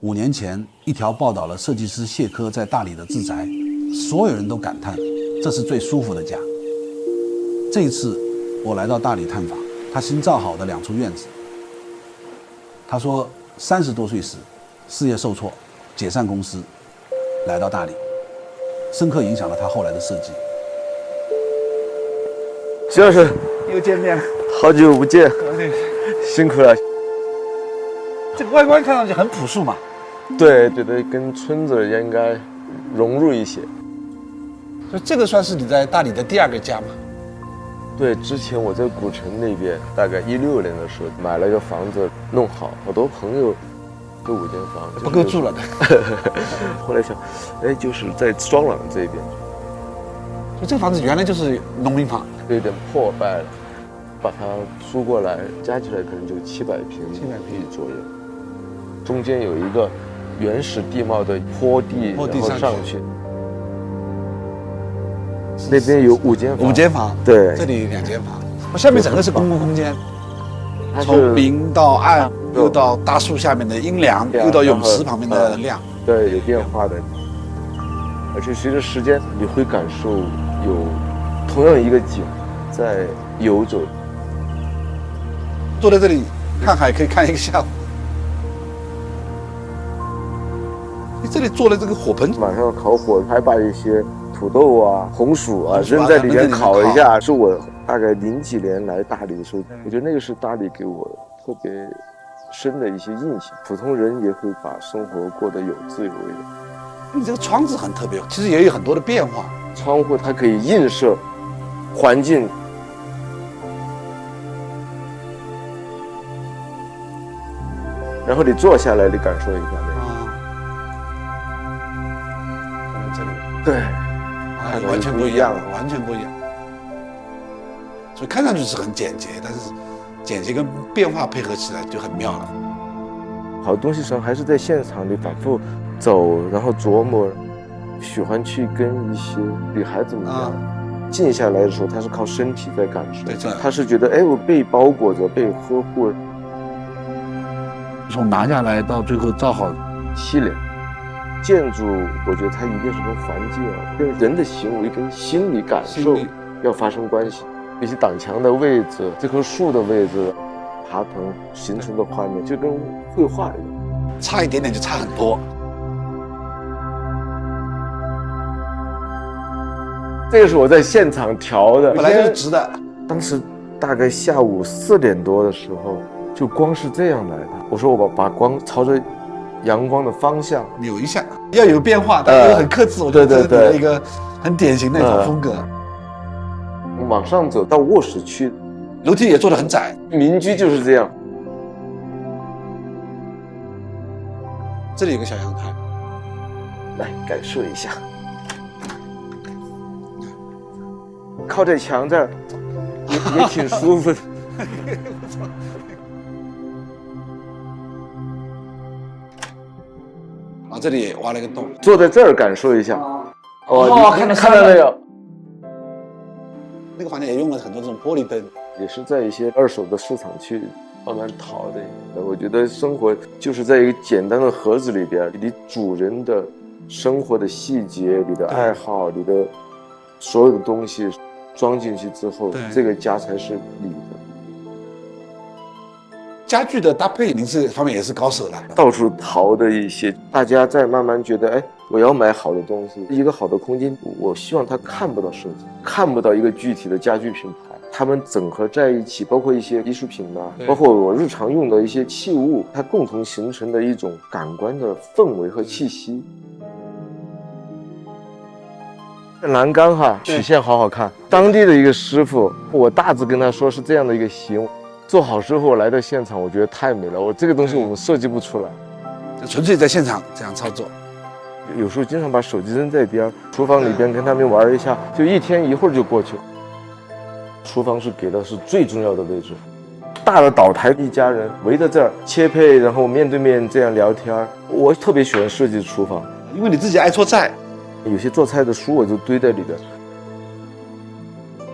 5年前，一條報道了設計師謝科在大理的自宅，所有人都感嘆這是最舒服的家。這一次，我來到大理探訪他新造好的2處院子。他說，30多歲時，事業受挫，解散公司，來到大理，深刻影響了他後來的設計。徐老師，又見面了，好久不見，辛苦了。這個外觀看上去很樸素嘛。對，覺得跟村子應該融入一些。所以這個算是你在大理的第2個家嘛？對，之前我在古城那邊，大概16年的時候買了一個房子弄好，好多朋友都5間房，不夠住了的。後來想，哎，就是在雙廊這邊。所以這個房子原來就是農民房，有點破敗了，把它租過來，加起來可能就700平左右。中間有一個原始地貌的坡地，然後上去。那邊有5間房。5間房，對，這裡2間房。下面整個是公共空間，從明到暗，又到大樹下面的陰涼，又到泳池旁邊的亮。对，有變化的。而且隨着時間，你會感受有同樣一個景在游走。坐在這裡看海可以看1個下午。這裡做了這個火盆，晚上烤火，還把一些土豆啊、紅薯啊扔在裡面烤一下。是我大概00幾年來大理的時候，我覺得那個是大理給我特別深的一些印象。普通人也會把生活過得有滋有味的。你這個窗子很特別，其實也有很多的變化。窗戶它可以映射環境。然後你坐下來，你感受一下那個。对，完全不一樣，完全不一樣。所以看上去是很簡潔，但是簡潔跟變化配合起來就很妙了。好東西上還是在現場裡反復走，然後琢磨。喜歡去跟一些女孩子們靜下來的時候，她是靠身體在感受。她是覺得，哎，我被包裹着，被呵護。從拿下來到最後造好7年。建築，我覺得它一定是跟環境、跟人的行為、跟心理感受要發生關係。一些擋牆的位置，這棵樹的位置，爬藤形成的畫面，就跟繪畫一樣，差一點點就差很多。這個是我在現場調的，本來就是直的。當時大概下午4點多的時候，就光是這樣來的。我說我把光朝着陽光的方向扭一下，要有變化，但又很克制。我觉得这是一个很典型的一种风格。往上走到卧室区，楼梯也做得很窄。民居就是這樣。這裡有個小陽台，來感受一下。靠在牆這兒也挺舒服的。這裡也挖了一個洞，坐在這兒感受一下。哦，看到沒有？那個房間也用了很多這種玻璃燈，也是在一些二手的市場去慢慢淘的。我覺得生活就是在一個簡單的盒子裡邊，你主人的生活的細節、你的愛好、你的所有的東西裝進去之後，這個家才是你的。家具的搭配，您這方面也是高手了。到處淘的一些，大家在慢慢覺得，哎，我要買好的東西。一個好的空間，我希望它看不到設計，看不到一個具體的家具品牌，它們整合在一起，包括一些藝術品啊，包括我日常用的一些器物，它共同形成的一種感官的氛圍和氣息。欄杆哈，曲線好好看。當地的一個師傅，我大致跟他說是這樣的一個形。做好之後來到現場，我覺得太美了。我這個東西我們設計不出來，就純粹在現場這樣操作。有時候經常把手機扔在邊，廚房裡邊跟他們玩一下，就一天一會兒就過去了。廚房是給的是最重要的位置，大的島台，一家人圍着這兒切配，然後面對面這樣聊天。我特別喜歡設計廚房，因為你自己愛做菜，有些做菜的書我就堆在裡邊。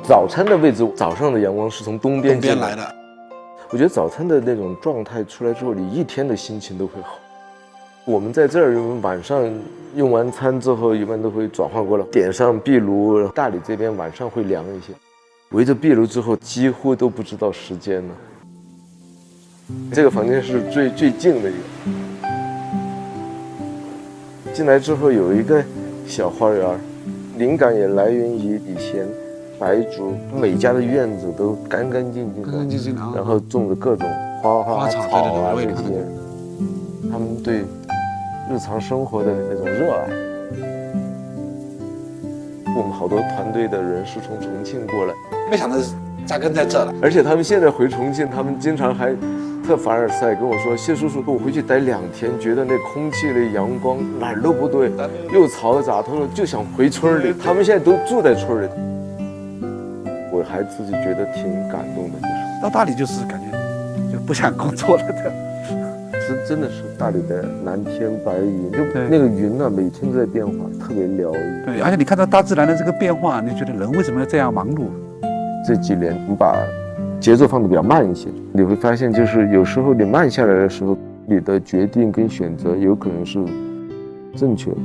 早餐的位置，早上的陽光是從東邊來的。我覺得早餐的那種狀態出來之後，你一天的心情都會好。我們在這兒晚上用完餐之後，一般都會轉換過來，點上壁爐。大理這邊晚上會涼一些，圍着壁爐之後，幾乎都不知道時間了。這個房間是最靜的一個。進來之後有一個小花園，靈感也來源於以前白族每家的院子都干干淨淨的，然後種的各種花草啊那些，他們對日常生活的那種熱愛。我們好多团隊的人是從重慶過來，沒想到扎根在這了。而且他們現在回重慶，他們經常還特凡爾賽跟我說：“謝叔叔，我回去待2天，覺得那空氣的陽光哪兒都不對，又嘈雜。”他說就想回村裡。他們現在都住在村裡，我還自己覺得挺感動的。就是到大理就是感覺就不想工作了的。真的是大理的藍天白雲，就那個雲呢，每天都在變化，特別療癒。對，而且你看到大自然的這個變化，你覺得人為什麼要這樣忙碌？這幾年我們把節奏放得比較慢一些，你會發現，就是有時候你慢下來的時候，你的決定跟選擇有可能是正確的。